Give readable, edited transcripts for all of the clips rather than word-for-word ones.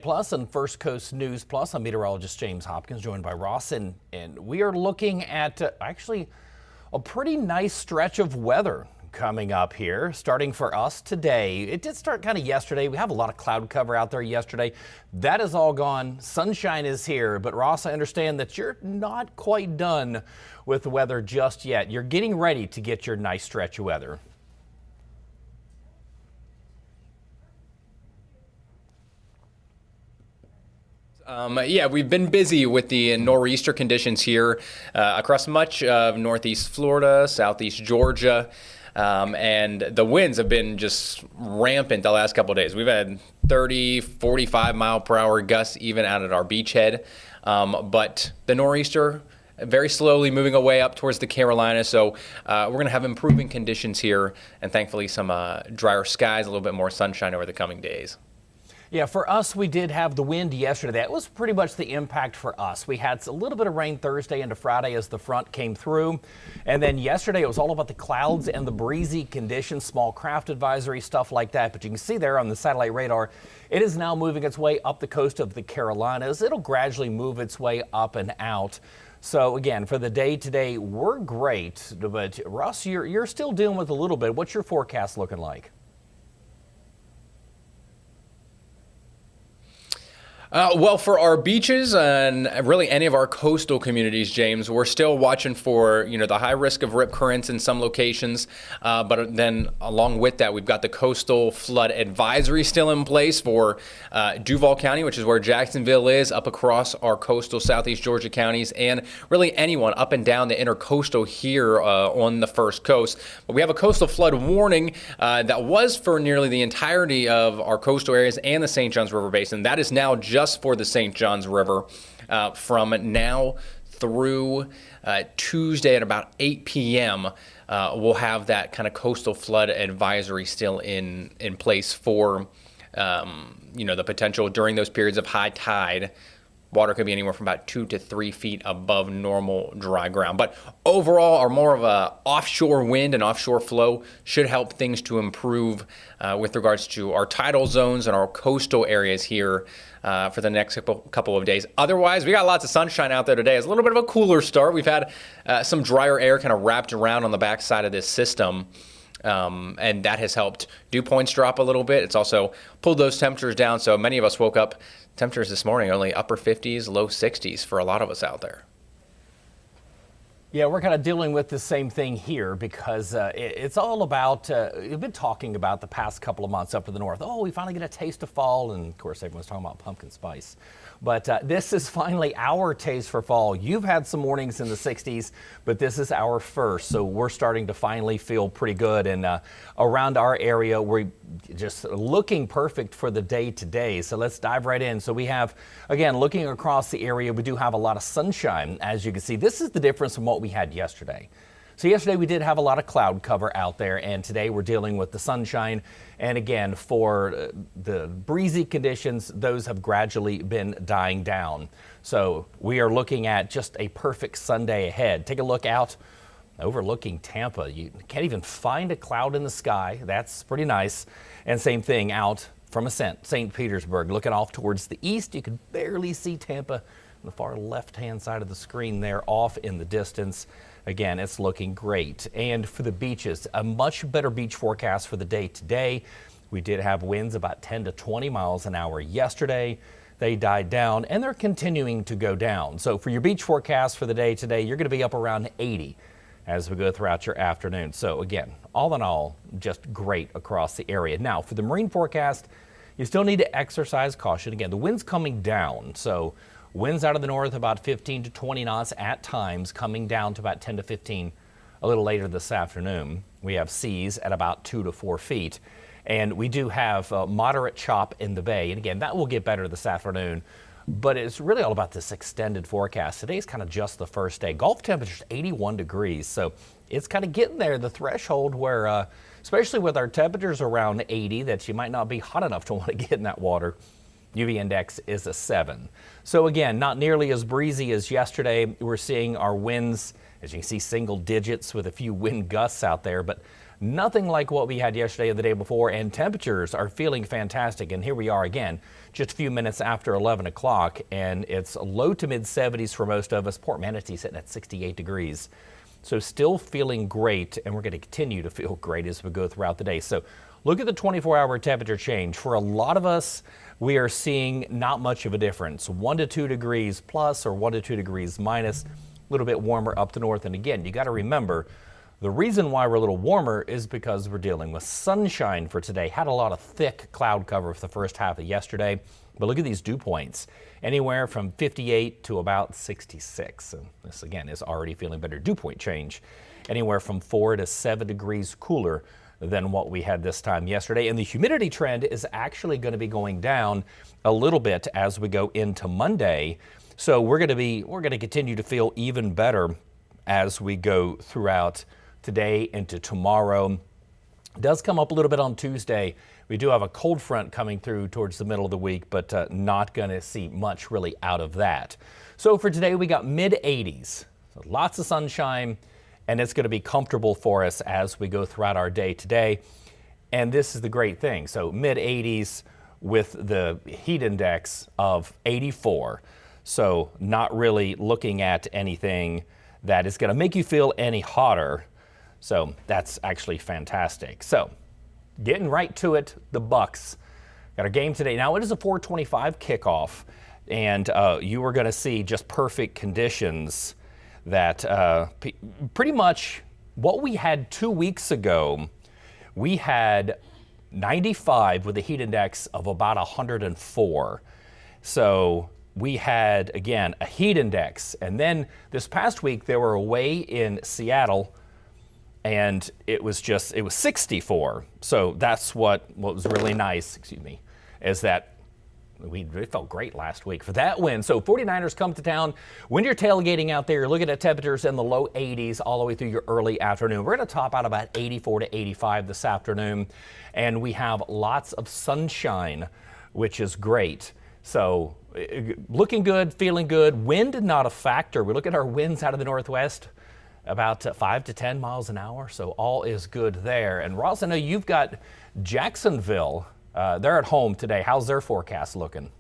Plus and First Coast News Plus, I'm meteorologist James Hopkins, joined by Ross, and we are looking at actually a pretty nice stretch of weather coming up here, starting for us today. It did start kind of yesterday. We have a lot of cloud cover out there yesterday. That is all gone. Sunshine is here, but Ross, I understand that you're not quite done with the weather just yet. You're getting ready to get your nice stretch of weather. Yeah, we've been busy with the nor'easter conditions here across much of northeast Florida, southeast Georgia, and the winds have been just rampant the last couple of days. We've had 30, 45 mile per hour gusts even out at our beachhead, but the nor'easter very slowly moving away up towards the Carolinas, so we're going to have improving conditions here, and thankfully some drier skies, a little bit more sunshine over the coming days. Yeah, for us, we did have the wind yesterday. That was pretty much the impact for us. We had a little bit of rain Thursday into Friday as the front came through. And then yesterday, it was all about the clouds and the breezy conditions, small craft advisory, stuff like that. But you can see there on the satellite radar, it is now moving its way up the coast of the Carolinas. It'll gradually move its way up and out. So again, for the day today, we're great. But Russ, you're still dealing with a little bit. What's your forecast looking like? Well, for our beaches and really any of our coastal communities, James, we're still watching for, the high risk of rip currents in some locations. But then along with that, we've got the coastal flood advisory still in place for Duval County, which is where Jacksonville is, up across our coastal southeast Georgia counties, and really anyone up and down the intercoastal here on the First Coast. But we have a coastal flood warning that was for nearly the entirety of our coastal areas and the St. Johns River Basin. That is now just for the St. Johns River from now through Tuesday at about 8 p.m. We'll have that kind of coastal flood advisory still in place for, the potential during those periods of high tide. Water could be anywhere from about 2 to 3 feet above normal dry ground. But overall, our more of a offshore wind and offshore flow should help things to improve with regards to our tidal zones and our coastal areas here for the next couple of days. Otherwise, we got lots of sunshine out there today. It's a little bit of a cooler start. We've had some drier air kind of wrapped around on the backside of this system. And that has helped dew points drop a little bit. It's also pulled those temperatures down. So many of us woke up, temperatures this morning only upper 50s, low 60s for a lot of us out there. Yeah, we're kind of dealing with the same thing here because it's all about, we've been talking about the past couple of months up to the north. Oh, we finally get a taste of fall. And of course, everyone's talking about pumpkin spice. But this is finally our taste for fall. You've had some mornings in the 60s, but this is our first. So we're starting to finally feel pretty good. And around our area, we're just looking perfect for the day today. So let's dive right in. So we have, again, looking across the area, we do have a lot of sunshine. As you can see, this is the difference from what we had yesterday. So yesterday we did have a lot of cloud cover out there, and today we're dealing with the sunshine. And again, for the breezy conditions, those have gradually been dying down. So we are looking at just a perfect Sunday ahead. Take a look out overlooking Tampa. You can't even find a cloud in the sky. That's pretty nice. And same thing out from St. Petersburg. Looking off towards the east, you can barely see Tampa on the far left-hand side of the screen there off in the distance. Again, it's looking great. And for the beaches, a much better beach forecast for the day today. We did have winds about 10 to 20 miles an hour yesterday. They died down and they're continuing to go down. So for your beach forecast for the day today, you're going to be up around 80 as we go throughout your afternoon. So again, all in all, just great across the area. Now for the marine forecast, you still need to exercise caution. Again, the wind's coming down. So winds out of the north about 15 to 20 knots at times, coming down to about 10 to 15 a little later this afternoon. We have seas at about 2 to 4 feet. And we do have moderate chop in the bay. And again, that will get better this afternoon. But it's really all about this extended forecast. Today's kind of just the first day. Gulf temperature's 81 degrees. So it's kind of getting there, the threshold where, especially with our temperatures around 80, that you might not be hot enough to want to get in that water. UV index is a 7. So again, not nearly as breezy as yesterday. We're seeing our winds, as you can see, single digits with a few wind gusts out there, but Nothing like what we had yesterday or the day before, and temperatures are feeling fantastic. And here we are again, just a few minutes after 11 o'clock, and it's low to mid 70s for most of us. Port Manatee sitting at 68 degrees. So still feeling great, and we're going to continue to feel great as we go throughout the day. So look at the 24-hour temperature change. For a lot of us, we are seeing not much of a difference. 1 to 2 degrees plus or 1 to 2 degrees minus, a little bit warmer up the north. And again, you got to remember, the reason why we're a little warmer is because we're dealing with sunshine for today. Had a lot of thick cloud cover for the first half of yesterday, but look at these dew points. Anywhere from 58 to about 66. And this again is already feeling better. Dew point change anywhere from 4 to 7 degrees cooler than what we had this time yesterday. And the humidity trend is actually going to be going down a little bit as we go into Monday. So we're going to continue to feel even better as we go throughout today into tomorrow. It does come up a little bit on Tuesday. We do have a cold front coming through towards the middle of the week, but not going to see much really out of that. So for today, we got mid 80s, so lots of sunshine, and it's going to be comfortable for us as we go throughout our day today. And this is the great thing. So mid 80s with the heat index of 84. So not really looking at anything that is going to make you feel any hotter. So that's actually fantastic. So getting right to it, the Bucks got a game today. Now it is a 4:25 kickoff, and you are going to see just perfect conditions that pretty much what we had 2 weeks ago. We had 95 with a heat index of about 104. So we had, again, a heat index. And then this past week, they were away in Seattle, and it was 64. So that's what was really nice, is that we felt great last week for that win. So 49ers come to town. When you're tailgating out there, you're looking at temperatures in the low 80s all the way through your early afternoon. We're going to top out about 84 to 85 this afternoon, and we have lots of sunshine, which is great. So looking good, feeling good. Wind not a factor. We look at our winds out of the northwest, about 5 to 10 miles an hour. So all is good there. And Ross, I know you've got Jacksonville. They're at home today. How's their forecast looking?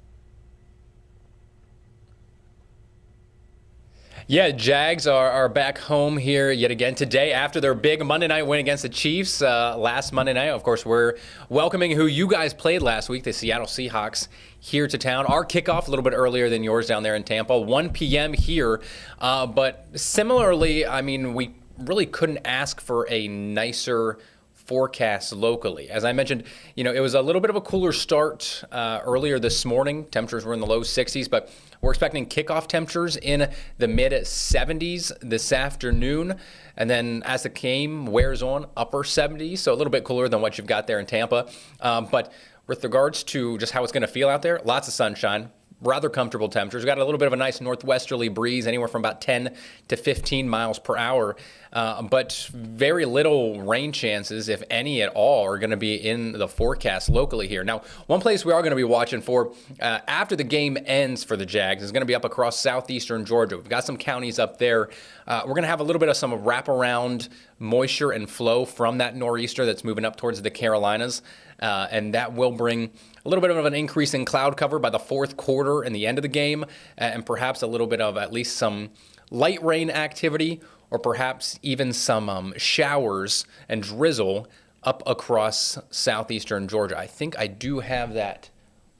Yeah, Jags are back home here yet again today after their big Monday night win against the Chiefs last Monday night. Of course, we're welcoming who you guys played last week, the Seattle Seahawks, here to town. Our kickoff a little bit earlier than yours down there in Tampa, 1 p.m. here. But similarly, I mean, we really couldn't ask for a nicer forecast locally. As I mentioned, it was a little bit of a cooler start earlier this morning. Temperatures were in the low 60s, but we're expecting kickoff temperatures in the mid 70s this afternoon. And then as the game wears on, upper 70s, so a little bit cooler than what you've got there in Tampa. But with regards to just how it's going to feel out there, lots of sunshine. Rather comfortable temperatures. We've got a little bit of a nice northwesterly breeze, anywhere from about 10 to 15 miles per hour. But very little rain chances, if any at all, are going to be in the forecast locally here. Now, one place we are going to be watching for after the game ends for the Jags is going to be up across southeastern Georgia. We've got some counties up there. We're going to have a little bit of some wraparound moisture and flow from that nor'easter that's moving up towards the Carolinas. And that will bring a little bit of an increase in cloud cover by the fourth quarter and the end of the game, and perhaps a little bit of at least some light rain activity, or perhaps even some showers and drizzle up across southeastern Georgia. I think I do have that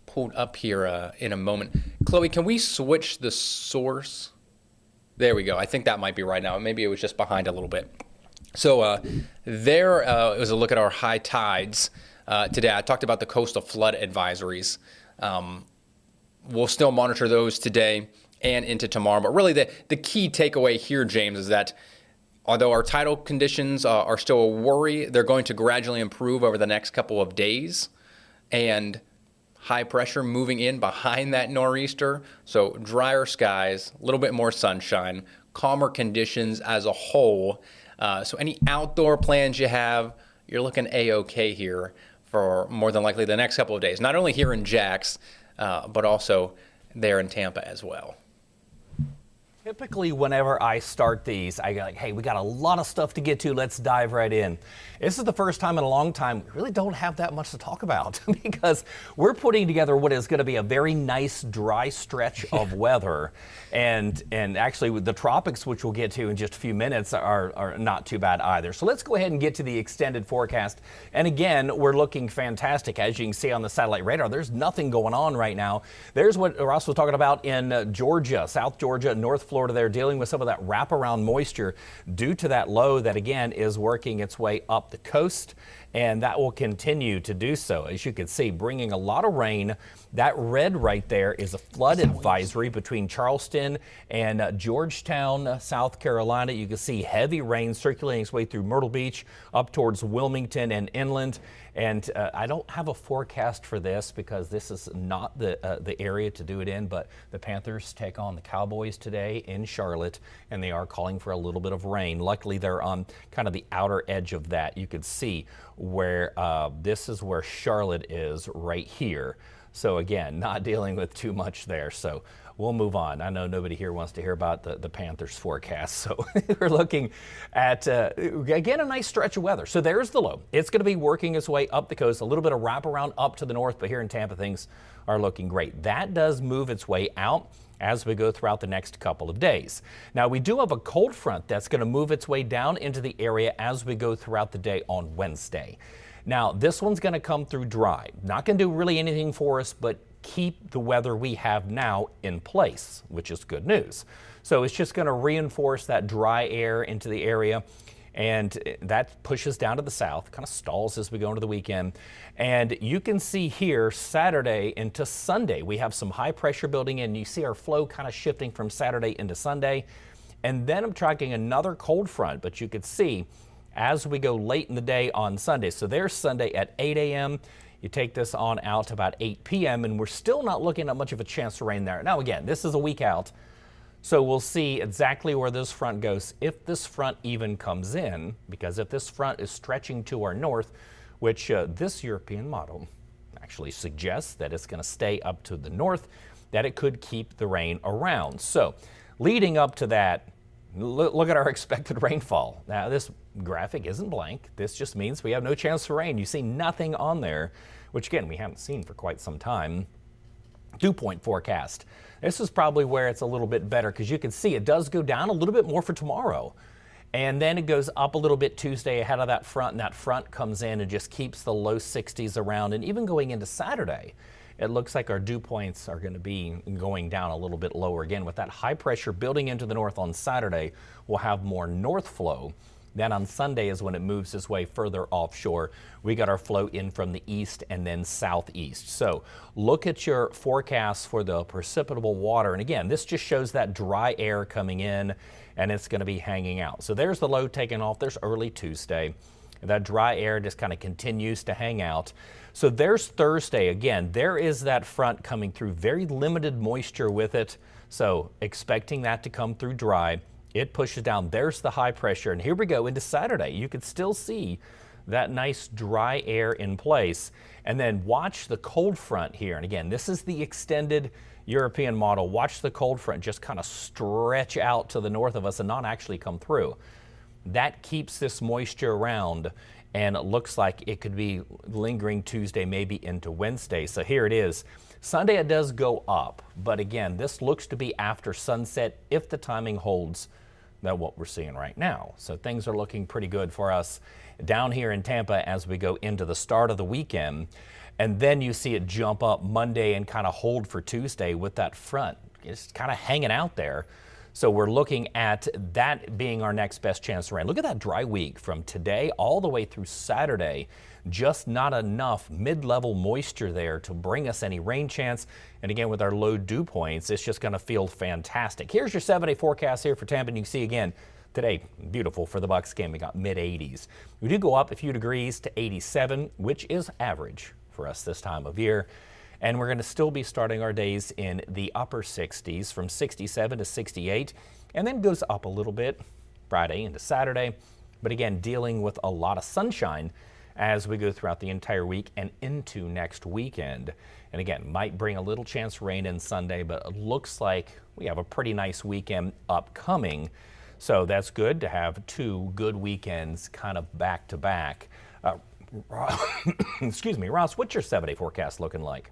pulled up here in a moment. Chloe, can we switch the source? There we go. I think that might be right now. Maybe it was just behind a little bit. So there was a look at our high tides. Today, I talked about the coastal flood advisories. We'll still monitor those today and into tomorrow. But really, the key takeaway here, James, is that although our tidal conditions are still a worry, they're going to gradually improve over the next couple of days. And high pressure moving in behind that nor'easter. So drier skies, a little bit more sunshine, calmer conditions as a whole. So any outdoor plans you have, you're looking A-OK here for more than likely the next couple of days, not only here in Jax, but also there in Tampa as well. Typically, whenever I start these, I go like, hey, we got a lot of stuff to get to. Let's dive right in. This is the first time in a long time we really don't have that much to talk about because we're putting together what is going to be a very nice dry stretch of weather. And actually with the tropics, which we'll get to in just a few minutes, are not too bad either. So let's go ahead and get to the extended forecast. And again, we're looking fantastic. As you can see on the satellite radar, there's nothing going on right now. There's what Ross was talking about in Georgia, South Georgia, North Florida. They're dealing with some of that wraparound moisture due to that low that again is working its way up the coast, and that will continue to do so. As you can see, bringing a lot of rain. That red right there is a flood advisory between Charleston and Georgetown, South Carolina. You can see heavy rain circulating its way through Myrtle Beach up towards Wilmington and inland. And I don't have a forecast for this because this is not the area to do it in, but the Panthers take on the Cowboys today in Charlotte, and they are calling for a little bit of rain. Luckily, they're on kind of the outer edge of that. You could see where this is where Charlotte is right here. So again, not dealing with too much there. So we'll move on. I know nobody here wants to hear about the Panthers forecast. So we're looking at, again, a nice stretch of weather. So there's the low. It's going to be working its way up the coast, a little bit of wraparound up to the north, but here in Tampa, things are looking great. That does move its way out as we go throughout the next couple of days. Now, we do have a cold front that's going to move its way down into the area as we go throughout the day on Wednesday. Now, this one's going to come through dry. Not going to do really anything for us, but keep the weather we have now in place, which is good news. So it's just going to reinforce that dry air into the area, and that pushes down to the south, kind of stalls as we go into the weekend. And you can see here Saturday into Sunday, we have some high pressure building in. You see our flow kind of shifting from Saturday into Sunday. And then I'm tracking another cold front, but you could see as we go late in the day on Sunday. So there's Sunday at 8 a.m. You take this on out to about 8 p.m. and we're still not looking at much of a chance to rain there. Now again, this is a week out, so we'll see exactly where this front goes, if this front even comes in, because if this front is stretching to our north, which this European model actually suggests that it's going to stay up to the north, that it could keep the rain around. So leading up to that, look at our expected rainfall. Now, this graphic isn't blank. This just means we have no chance for rain. You see nothing on there, which again, we haven't seen for quite some time. Dew point forecast. This is probably where it's a little bit better because you can see it does go down a little bit more for tomorrow. And then it goes up a little bit Tuesday ahead of that front, and that front comes in and just keeps the low 60s around. And even going into Saturday, it looks like our dew points are going to be going down a little bit lower. Again, with that high pressure building into the north on Saturday, we'll have more north flow. Then on Sunday is when it moves its way further offshore. We got our flow in from the east and then southeast. So look at your forecast for the precipitable water. And again, this just shows that dry air coming in, and it's going to be hanging out. So there's the low taking off. There's early Tuesday. That dry air just kind of continues to hang out. So there's Thursday. Again, there is that front coming through, very limited moisture with it. So expecting that to come through dry. It pushes down. There's the high pressure. And here we go into Saturday. You can still see that nice dry air in place. And then watch the cold front here. And again, this is the extended European model. Watch the cold front just kind of stretch out to the north of us and not actually come through. That keeps this moisture around, and it looks like it could be lingering Tuesday, maybe into Wednesday. So here it is. Sunday it does go up, but again, this looks to be after sunset if the timing holds than what we're seeing right now. So things are looking pretty good for us down here in Tampa as we go into the start of the weekend. And then you see it jump up Monday and kind of hold for Tuesday with that front. It's kind of hanging out there. So we're looking at that being our next best chance to rain. Look at that dry week from today all the way through Saturday. Just not enough mid-level moisture there to bring us any rain chance. And again, with our low dew points, it's just going to feel fantastic. Here's your 7-day forecast here for Tampa. And you can see again, today, beautiful for the Bucs game. We got mid-80s. We do go up a few degrees to 87, which is average for us this time of year. And we're going to still be starting our days in the upper 60s from 67 to 68, and then goes up a little bit Friday into Saturday. But again, dealing with a lot of sunshine as we go throughout the entire week and into next weekend. And again, might bring a little chance of rain in Sunday, but it looks like we have a pretty nice weekend upcoming. So that's good to have 2 good weekends kind of back to back. Excuse me, Ross, what's your 7-day forecast looking like?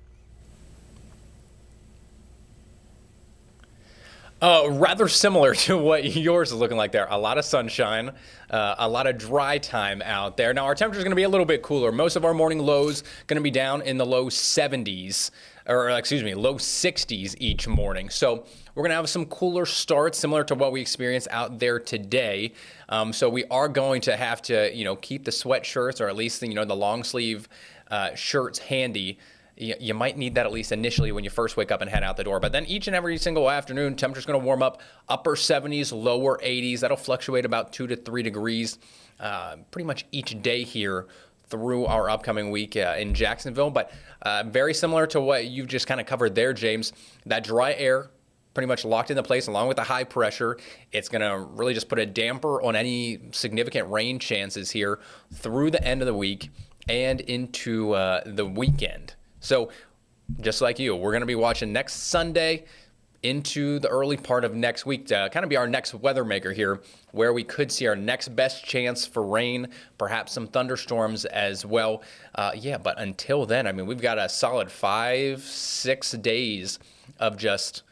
Rather similar to what yours is looking like there. A lot of sunshine, a lot of dry time out there. Now, our temperature is going to be a little bit cooler. Most of our morning lows going to be down in the low 70s, or excuse me, low 60s each morning. So we're going to have some cooler starts, similar to what we experienced out there today. So we are going to have to, keep the sweatshirts, or at least, the long sleeve shirts handy. You might need that at least initially when you first wake up and head out the door. But then each and every single afternoon, temperature's going to warm up, upper 70s, lower 80s. That'll fluctuate about 2 to 3 degrees pretty much each day here through our upcoming week in Jacksonville. But very similar to what you've just kind of covered there, James. That dry air pretty much locked into place along with the high pressure. It's going to really just put a damper on any significant rain chances here through the end of the week and into the weekend. So just like you, we're going to be watching next Sunday into the early part of next week to kind of be our next weather maker here, where we could see our next best chance for rain, perhaps some thunderstorms as well. But until then, I mean, we've got a solid 5-6 days of just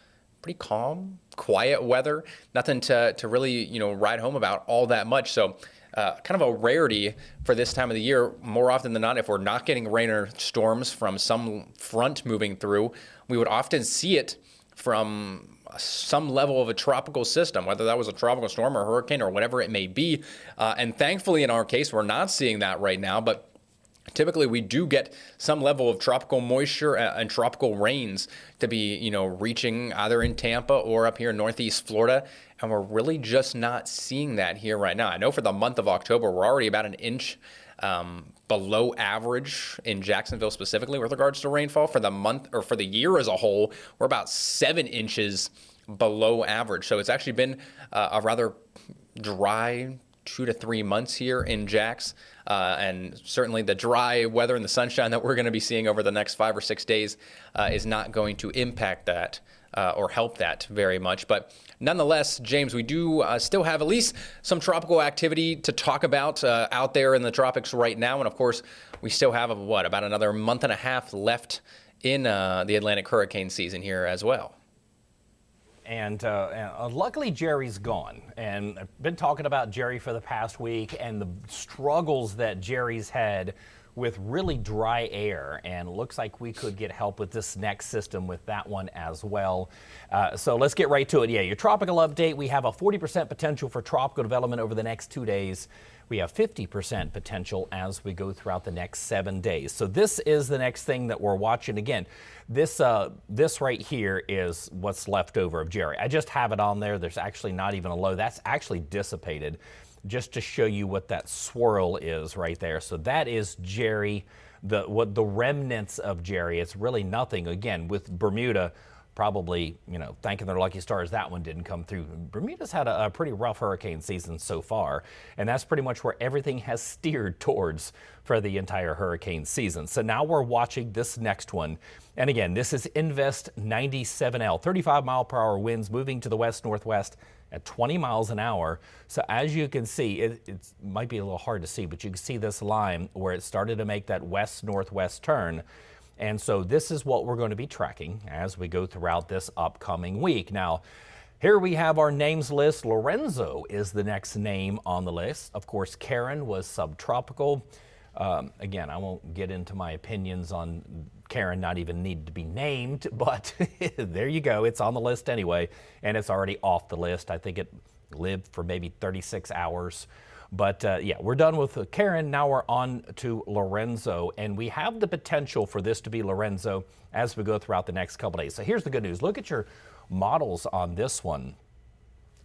pretty calm, quiet weather, nothing to really, ride home about all that much. So kind of a rarity for this time of the year. More often than not, if we're not getting rain or storms from some front moving through, we would often see it from some level of a tropical system, whether that was a tropical storm or hurricane or whatever it may be. And thankfully, in our case, we're not seeing that right now, but typically, we do get some level of tropical moisture and tropical rains to be, reaching either in Tampa or up here in Northeast Florida. And we're really just not seeing that here right now. I know for the month of October, we're already about an inch below average in Jacksonville specifically with regards to rainfall. For the month or for the year as a whole, we're about 7 inches below average. So it's actually been a rather dry 2 to 3 months here in Jax. And certainly the dry weather and the sunshine that we're going to be seeing over the next 5 or 6 days is not going to impact that or help that very much. But nonetheless, James, we do still have at least some tropical activity to talk about out there in the tropics right now. And of course, we still have about another month and a half left in the Atlantic hurricane season here as well. And luckily, Jerry's gone. And I've been talking about Jerry for the past week and the struggles that Jerry's had with really dry air. And it looks like we could get help with this next system with that one as well. So let's get right to it. Yeah, your tropical update. We have a 40% potential for tropical development over the next 2 days. We have 50% potential as we go throughout the next 7 days. So this is the next thing that we're watching. Again, this right here is what's left over of Jerry. I just have it on there. There's actually not even a low. That's actually dissipated, just to show you what that swirl is right there. So that is Jerry, the remnants of Jerry. It's really nothing. Again, with Bermuda, probably, thanking their lucky stars that one didn't come through. Bermuda's had a pretty rough hurricane season so far, and that's pretty much where everything has steered towards for the entire hurricane season. So now we're watching this next one. And again, this is Invest 97L, 35-mile-per-hour winds moving to the west-northwest at 20 miles an hour. So as you can see, it might be a little hard to see, but you can see this line where it started to make that west-northwest turn. And so this is what we're going to be tracking as we go throughout this upcoming week. Now, here we have our names list. Lorenzo is the next name on the list. Of course, Karen was subtropical. Again, I won't get into my opinions on Karen not even need to be named, but there you go. It's on the list anyway, and it's already off the list. I think it lived for maybe 36 hours. But yeah, we're done with Karen. Now we're on to Lorenzo, and we have the potential for this to be Lorenzo as we go throughout the next couple days. So here's the good news. Look at your models on this one.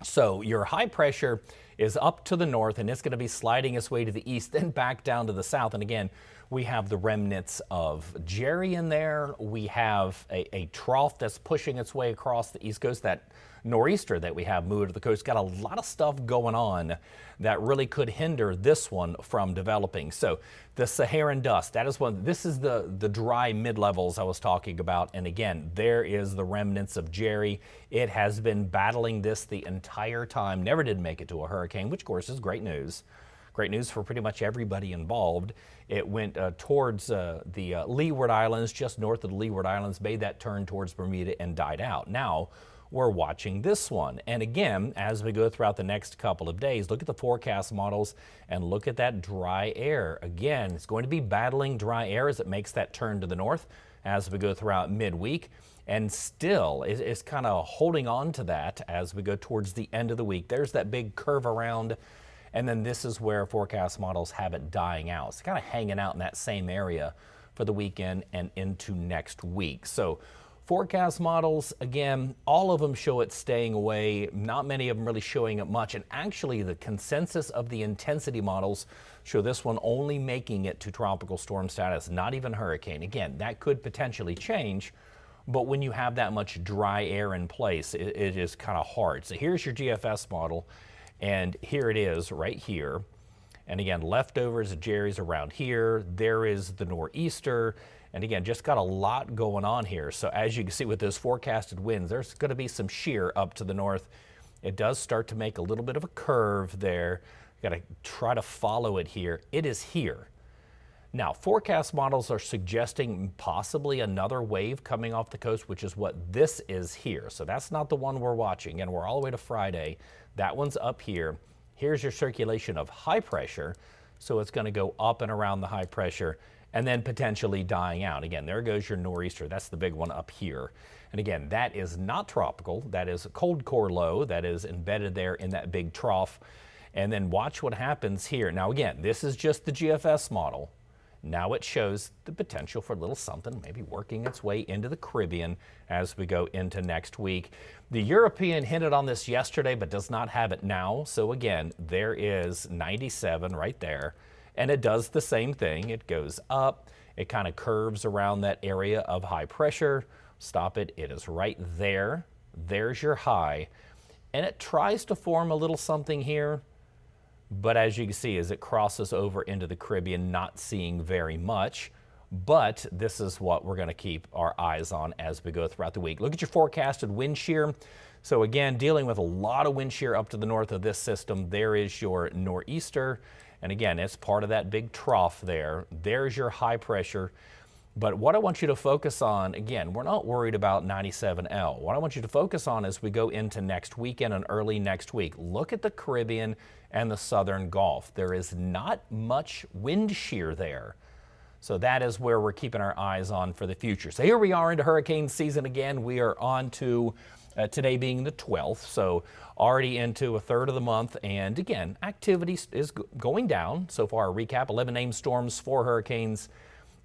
So your high pressure is up to the north, and it's going to be sliding its way to the east, then back down to the south. And again, We have the remnants of Jerry in there. We have a trough that's pushing its way across the East Coast. That nor'easter that we have moved to the coast got a lot of stuff going on that really could hinder this one from developing. So the Saharan dust, that is one. This is the dry mid-levels I was talking about. And again, there is the remnants of Jerry. It has been battling this the entire time. Never did make it to a hurricane, which of course is great news. Great news for pretty much everybody involved. It went towards the Leeward Islands, just north of the Leeward Islands, made that turn towards Bermuda and died out. Now we're watching this one. And again, as we go throughout the next couple of days, look at the forecast models and look at that dry air. Again, it's going to be battling dry air as it makes that turn to the north as we go throughout midweek. And still, it's kind of holding on to that as we go towards the end of the week. There's that big curve around. And then this is where forecast models have it dying out. It's kind of hanging out in that same area for the weekend and into next week. So forecast models, again, all of them show it staying away. Not many of them really showing it much. And actually the consensus of the intensity models show this one only making it to tropical storm status, not even hurricane. Again, that could potentially change. But when you have that much dry air in place, it is kind of hard. So here's your GFS model. And here it is right here. And again, leftovers of Jerry's around here. There is the nor'easter. And again, just got a lot going on here. So as you can see with those forecasted winds, there's going to be some shear up to the north. It does start to make a little bit of a curve there. Got to try to follow it here. It is here. Now, forecast models are suggesting possibly another wave coming off the coast, which is what this is here. So that's not the one we're watching. And we're all the way to Friday. That one's up here. Here's your circulation of high pressure. So it's going to go up and around the high pressure and then potentially dying out. Again, there goes your nor'easter. That's the big one up here. And again, that is not tropical. That is a cold core low that is embedded there in that big trough. And then watch what happens here. Now, again, this is just the GFS model. Now it shows the potential for a little something, maybe working its way into the Caribbean as we go into next week. The European hinted on this yesterday, but does not have it now. So again, there is 97 right there. And it does the same thing. It goes up. It kind of curves around that area of high pressure. Stop it. It is right there. There's your high. And it tries to form a little something here. But as you can see, as it crosses over into the Caribbean, not seeing very much. But this is what we're going to keep our eyes on as we go throughout the week. Look at your forecasted wind shear. So again, dealing with a lot of wind shear up to the north of this system. There is your nor'easter. And again, it's part of that big trough there. There's your high pressure. But what I want you to focus on, again, we're not worried about 97L. What I want you to focus on as we go into next weekend and early next week, look at the Caribbean and the Southern Gulf. There is not much wind shear there. So that is where we're keeping our eyes on for the future. So here we are into hurricane season again. We are on to today being the 12th, so already into a third of the month. And again, activity is going down. So far, a recap, 11 named storms, 4 hurricanes.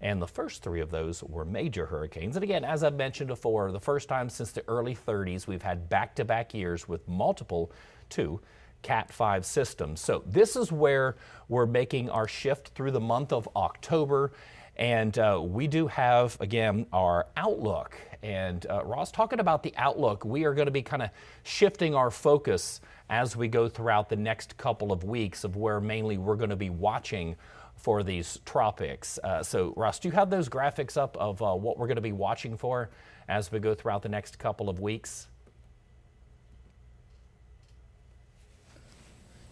And the first 3 of those were major hurricanes. And again, as I've mentioned before, the first time since the early 30s, we've had back-to-back years with multiple 2 Cat 5 systems. So this is where we're making our shift through the month of October. And we do have, again, our outlook. And Ross, talking about the outlook, we are going to be kind of shifting our focus as we go throughout the next couple of weeks of where mainly we're going to be watching for these tropics. So Ross, do you have those graphics up of what we're going to be watching for as we go throughout the next couple of weeks?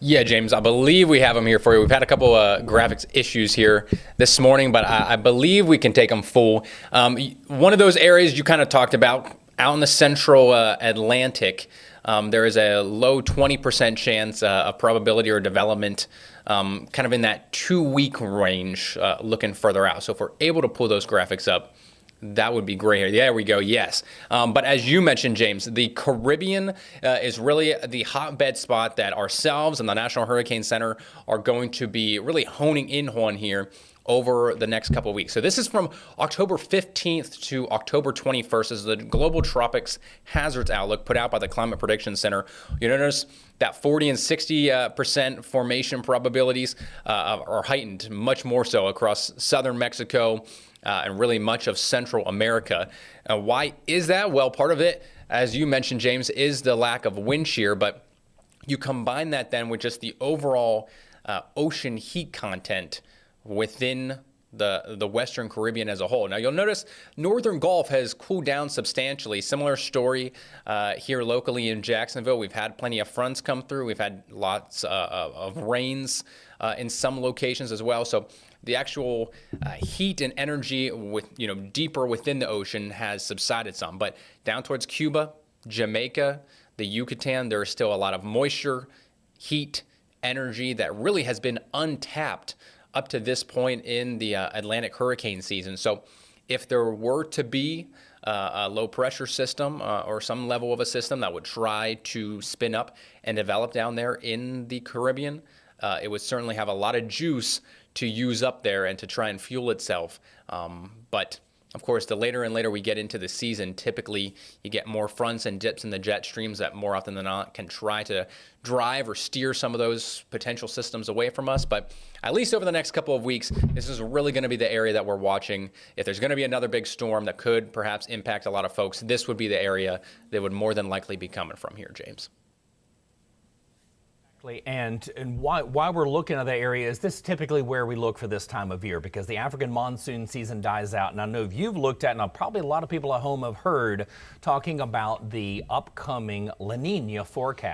Yeah, James, I believe we have them here for you. We've had a couple graphics issues here this morning, but I believe we can take them full. One of those areas you kind of talked about out in the central Atlantic, there is a low 20% chance of probability or development kind of in that 2-week range looking further out. So if we're able to pull those graphics up, That would be great. There we go. Yes. But as you mentioned, James, the Caribbean is really the hotbed spot that ourselves and the National Hurricane Center are going to be really honing in on here over the next couple of weeks. So this is from October 15th to October 21st. This is the Global Tropics Hazards Outlook put out by the Climate Prediction Center. You notice that 40 and 60% formation probabilities are heightened much more so across southern Mexico and really much of Central America. Why is that? Well, part of it, as you mentioned, James, is the lack of wind shear, but you combine that then with just the overall ocean heat content within the Western Caribbean as a whole. Now, you'll notice Northern Gulf has cooled down substantially. Similar story here locally in Jacksonville. We've had plenty of fronts come through. We've had lots of rains in some locations as well. So the actual heat and energy deeper within the ocean has subsided some. But down towards Cuba, Jamaica, the Yucatan, there is still a lot of moisture, heat, energy that really has been untapped up to this point in the Atlantic hurricane season. So if there were to be a low pressure system or some level of a system that would try to spin up and develop down there in the Caribbean, it would certainly have a lot of juice to use up there and to try and fuel itself. But of course, the later and later we get into the season, typically you get more fronts and dips in the jet streams that more often than not can try to drive or steer some of those potential systems away from us. But at least over the next couple of weeks, this is really going to be the area that we're watching. If there's going to be another big storm that could perhaps impact a lot of folks, this would be the area that would more than likely be coming from here, James. And why we're looking at that area is this typically where we look for this time of year, because the African monsoon season dies out. And I know you've looked at, and probably a lot of people at home have heard, talking about the upcoming La Nina forecast.